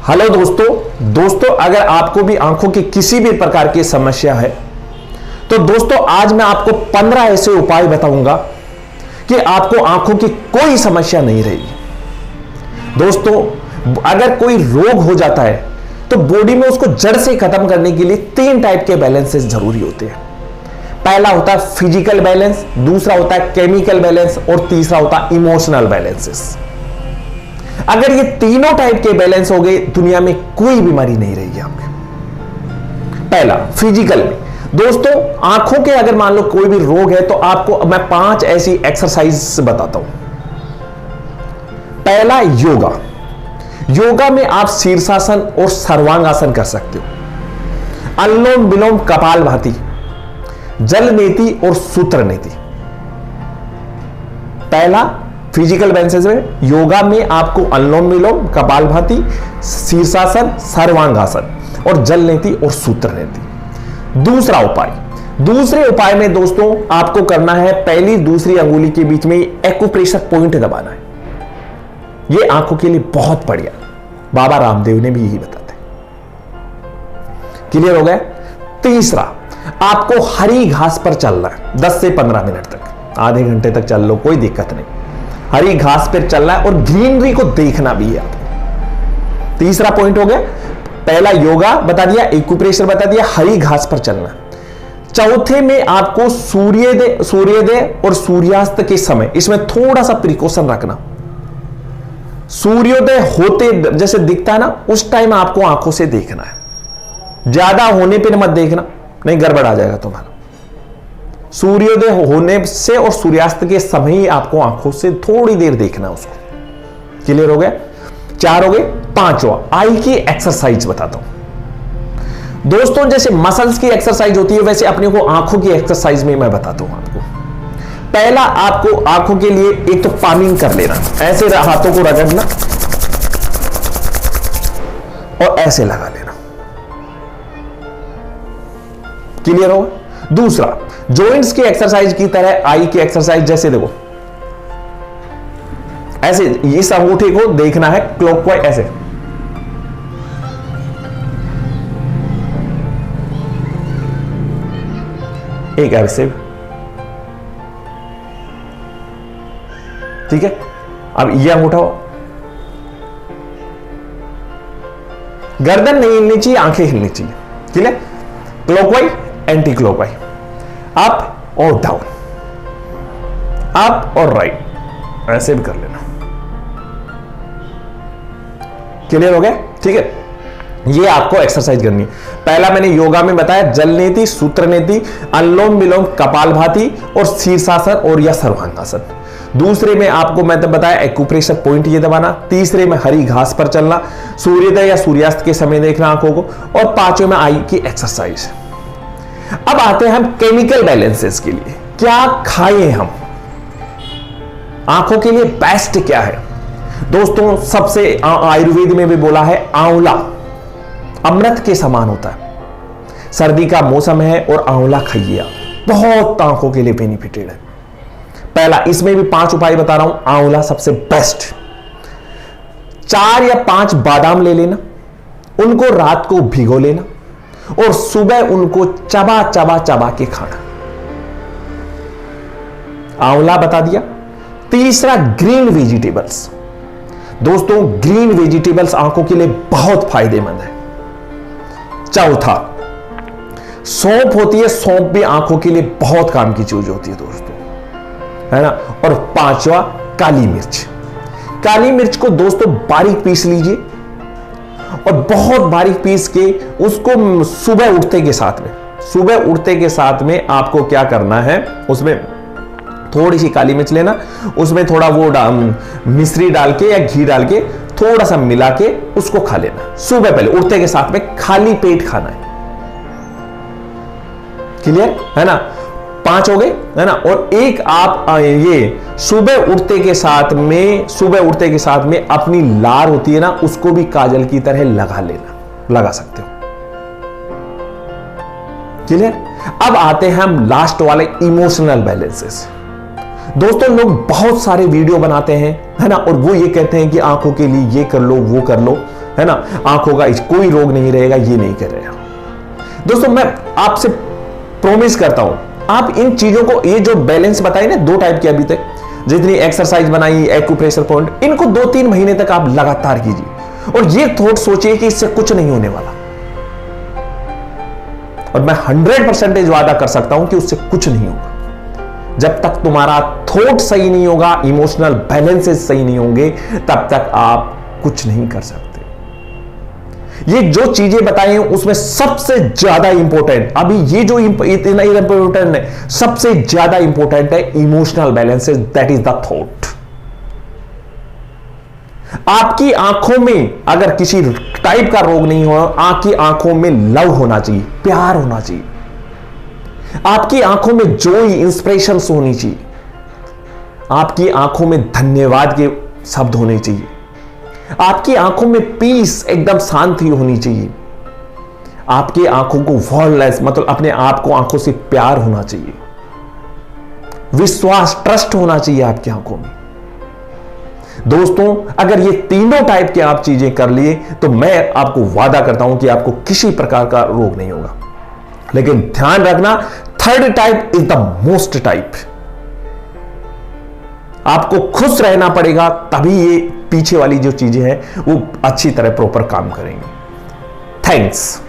Hello दोस्तों अगर आपको भी आंखों की किसी भी प्रकार की समस्या है तो दोस्तों आज मैं आपको 15 ऐसे उपाय बताऊंगा कि आपको आंखों की कोई समस्या नहीं रहेगी। दोस्तों अगर कोई रोग हो जाता है तो बॉडी में उसको जड़ से खत्म करने के लिए 3 टाइप के बैलेंसेस जरूरी होते हैं। पहला होता है फिजिकल बैलेंस, दूसरा होता है केमिकल बैलेंस और तीसरा होता है इमोशनल बैलेंसेस। अगर ये तीनों टाइप के बैलेंस हो गए दुनिया में कोई बीमारी नहीं रहेगी आपके। पहला फिजिकल में दोस्तों आंखों के अगर मान लो कोई भी रोग है तो आपको मैं 5 ऐसी एक्सरसाइज बताता हूं। पहला योगा में आप शीर्षासन और सर्वांगासन कर सकते हो, अनुलोम विलोम कपालभाति, जल नेति और सूत्र नेति। पहला फिजिकल बैलेंसेस में योगा में आपको अनुलोम विलोम कपालभाति, शीर्षासन, सर्वांगासन और जल नेति और सूत्र नेति। दूसरे उपाय में दोस्तों आपको करना है पहली दूसरी अंगुली के बीच में एक्यूप्रेशर पॉइंट दबाना है। यह आंखों के लिए बहुत बढ़िया, बाबा रामदेव ने भी यही बताते। क्लियर हो गया। तीसरा आपको हरी घास पर चलना है 10 से 15 मिनट तक, आधे घंटे तक चल लो कोई दिक्कत नहीं। हरी घास पर चलना है और ग्रीनरी को देखना भी है आपको। तीसरा पॉइंट हो गया, पहला योगा बता दिया, एक्यूप्रेशर बता दिया, हरी घास पर चलना। चौथे में आपको सूर्योदय और सूर्यास्त के समय इसमें थोड़ा सा प्रिकॉशन रखना। सूर्योदय होते जैसे दिखता है ना उस टाइम आपको आंखों से देखना है, ज्यादा होने पर मत देखना, नहीं गड़बड़ आ जाएगा तुम्हारा। सूर्योदय होने से और सूर्यास्त के समय ही आपको आंखों से थोड़ी देर देखना है उसको। क्लियर हो गया। 4 हो गए। 5वां आई की एक्सरसाइज बताता हूं। दोस्तों जैसे मसल्स की एक्सरसाइज होती है वैसे अपने को आंखों की एक्सरसाइज में मैं बताता हूं आपको। पहला आपको आंखों के लिए एक तो पामिंग कर लेना, ऐसे हाथों को रगड़ना और ऐसे लगा लेना। क्लियर हो। दूसरा जॉइंट्स की एक्सरसाइज की तरह आई की एक्सरसाइज, जैसे देखो ऐसे इस अंगूठे को देखना है क्लॉकवाइज, ऐसे एक ऐसे, ठीक है। अब ये अंगूठा गर्दन नहीं हिलनी चाहिए, आंखें हिलनी चाहिए। ठीक है। क्लॉकवाइज एंटी क्लॉकवाइज, अप और डाउन, अप और राइट, ऐसे भी कर लेना। क्लियर हो गया। ठीक है। ये आपको एक्सरसाइज करनी है। पहला मैंने योगा में बताया जल नेति, सूत्र नेति, अनुलोम विलोम कपालभाति और शीर्षासन और या सर्वांगासन। दूसरे में आपको मैंने बताया एक्यूप्रेशर पॉइंट ये दबाना। तीसरे में हरी घास पर चलना, सूर्योदय या सूर्यास्त के समय देखना आंखों को, और 5वें में आई की एक्सरसाइज। अब आते हैं हम केमिकल बैलेंसेस के लिए। क्या खाएं हम, आंखों के लिए बेस्ट क्या है। दोस्तों सबसे आयुर्वेद में भी बोला है आंवला अमृत के समान होता है। सर्दी का मौसम है और आंवला खाइए आप, बहुत आंखों के लिए बेनिफिटेड है। पहला इसमें भी 5 उपाय बता रहा हूं, आंवला सबसे बेस्ट। 4 या 5 बादाम ले लेना, उनको रात को भिगो लेना और सुबह उनको चबा के खाना। आंवला बता दिया। तीसरा ग्रीन वेजिटेबल्स। दोस्तों ग्रीन वेजिटेबल्स आंखों के लिए बहुत फायदेमंद है। चौथा सौंफ होती है, सौंफ भी आंखों के लिए बहुत काम की चीज होती है दोस्तों, है ना। और 5वां काली मिर्च। काली मिर्च को दोस्तों बारीक पीस लीजिए और बहुत बारीक पीस के उसको सुबह उठते के साथ में आपको क्या करना है, उसमें थोड़ी सी काली मिर्च लेना, उसमें थोड़ा वो मिश्री डाल के या घी डाल के थोड़ा सा मिला के उसको खा लेना। सुबह पहले उठते के साथ में खाली पेट खाना है। क्लियर है ना। 5 हो गए, है ना। और एक आप ये सुबह उठते के साथ में अपनी लार होती है ना, उसको भी काजल की तरह लगा सकते हो। क्लियर। अब आते हैं हम लास्ट वाले इमोशनल बैलेंसेस। दोस्तों लोग बहुत सारे वीडियो बनाते हैं, है ना, और वो ये कहते हैं कि आंखों के लिए ये कर लो वो कर लो, है ना, आंखों का कोई रोग नहीं रहेगा, ये नहीं कर रहे हैं दोस्तों। मैं आपसे प्रॉमिस करता हूं, आप इन चीजों को, ये जो बैलेंस बताई ना 2 टाइप की अभी तक, जितनी एक्सरसाइज बनाई, एक्यूप्रेशर पॉइंट, इनको 2-3 महीने तक आप लगातार कीजिए और ये थॉट सोचिए कि इससे कुछ नहीं होने वाला। और मैं 100% वादा कर सकता हूं कि उससे कुछ नहीं होगा। जब तक तुम्हारा थॉट सही नहीं होगा, इमोशनल बैलेंसेस सही नहीं होंगे, तब तक आप कुछ नहीं कर सकते। ये जो चीजें बताई हैं उसमें सबसे ज्यादा इंपॉर्टेंट, अभी ये जो इतना इंपॉर्टेंट है, सबसे ज्यादा इंपॉर्टेंट है emotional balances, that is the thought. आपकी आंखों में अगर किसी टाइप का रोग नहीं हो, आपकी आंखों में लव होना चाहिए, प्यार होना चाहिए, आपकी आंखों में जॉय, इंस्पिरेशंस होनी चाहिए, आपकी आंखों में धन्यवाद के शब्द होने चाहिए, आपकी आंखों में पीस, एकदम शांति होनी चाहिए, आपकी आंखों को वॉलनेस, मतलब अपने आप को आंखों से प्यार होना चाहिए, विश्वास, ट्रस्ट होना चाहिए आपकी आंखों में। दोस्तों अगर ये तीनों टाइप के आप चीजें कर लिए तो मैं आपको वादा करता हूं कि आपको किसी प्रकार का रोग नहीं होगा। लेकिन ध्यान रखना, 3rd type is the most type. आपको खुश रहना पड़ेगा, तभी ये पीछे वाली जो चीजें हैं वो अच्छी तरह प्रॉपर काम करेंगी। थैंक्स।